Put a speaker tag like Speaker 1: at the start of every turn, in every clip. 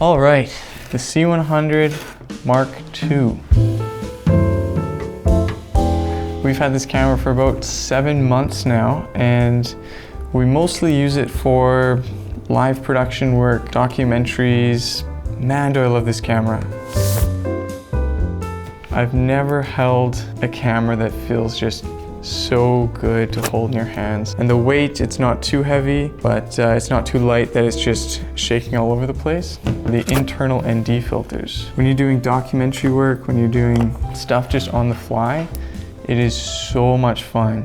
Speaker 1: All right, the C100 Mark II. We've had this camera for about 7 months now, and we mostly use it for live production work, documentaries. Man, do I love this camera. I've never held a camera that feels just so good to hold in your hands. And the weight, it's not too heavy, but it's not too light that it's just shaking all over the place. The internal ND filters. When you're doing documentary work, when you're doing stuff just on the fly, it is so much fun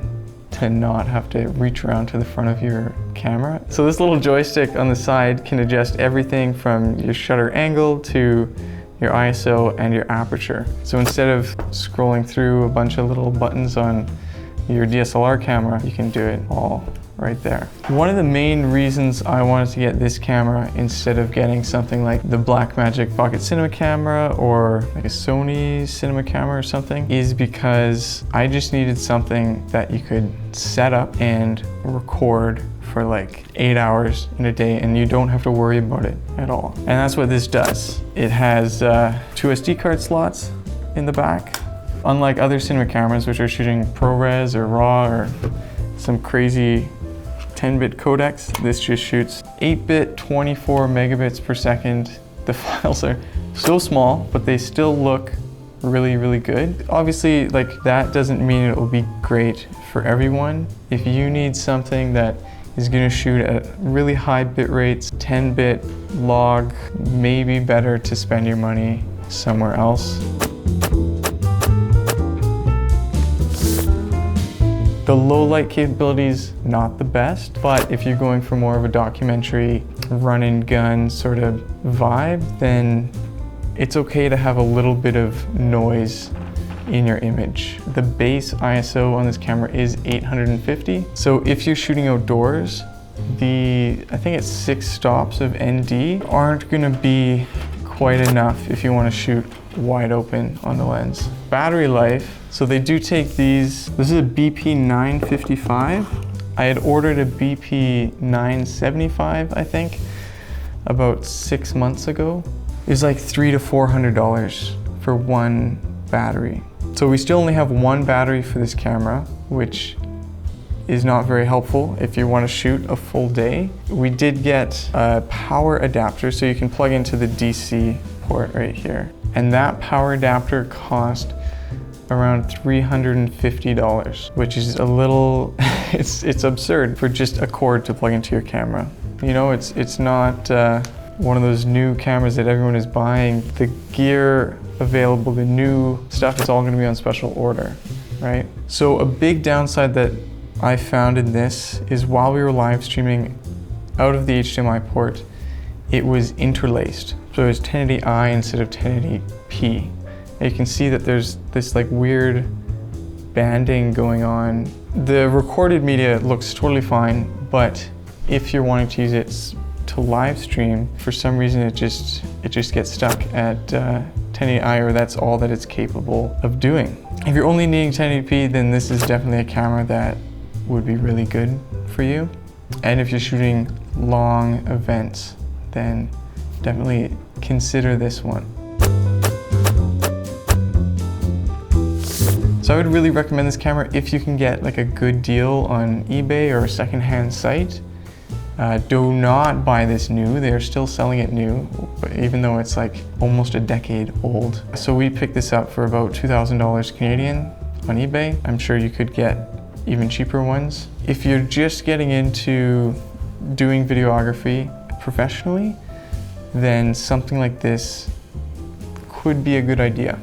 Speaker 1: to not have to reach around to the front of your camera. So this little joystick on the side can adjust everything from your shutter angle to your ISO and your aperture. So instead of scrolling through a bunch of little buttons on your DSLR camera, you can do it all right there. One of the main reasons I wanted to get this camera instead of getting something like the Blackmagic Pocket Cinema camera or like a Sony cinema camera or something is because I just needed something that you could set up and record for like 8 hours in a day and you don't have to worry about it at all. And that's what this does. It has 2 SD card slots in the back. Unlike other cinema cameras, which are shooting ProRes or RAW or some crazy 10-bit codecs, this just shoots 8-bit, 24 megabits per second. The files are so small, but they still look really, really good. Obviously, like that doesn't mean it will be great for everyone. If you need something that is gonna shoot at really high bit rates, 10-bit log, maybe better to spend your money somewhere else. The low light capability is not the best, but if you're going for more of a documentary run and gun sort of vibe, then it's okay to have a little bit of noise in your image. The base ISO on this camera is 850. So if you're shooting outdoors, I think it's 6 stops of ND aren't gonna be quite enough if you wanna shoot wide open on the lens. Battery life, so they do take these. This is a BP 955. I had ordered a BP 975, I think, about 6 months ago. It was like $300 to $400 for one battery. So we still only have one battery for this camera, which is not very helpful if you want to shoot a full day. We did get a power adapter, so you can plug into the DC port right here. And that power adapter cost around $350, which is a little, it's absurd for just a cord to plug into your camera. You know, it's not one of those new cameras that everyone is buying. The gear available, the new stuff is all gonna be on special order, right? So a big downside that I found in this is while we were live streaming out of the HDMI port, it was interlaced. So it was 1080i instead of 1080p. And you can see that there's this like weird banding going on. The recorded media looks totally fine, but if you're wanting to use it to live stream, for some reason it just gets stuck at 1080i, or that's all that it's capable of doing. If you're only needing 1080p, then this is definitely a camera that would be really good for you. And if you're shooting long events, then definitely consider this one. So I would really recommend this camera if you can get like a good deal on eBay or a secondhand site. Do not buy this new. They're still selling it new, even though it's like almost a decade old. So we picked this up for about $2,000 Canadian on eBay. I'm sure you could get even cheaper ones. If you're just getting into doing videography professionally, then something like this could be a good idea.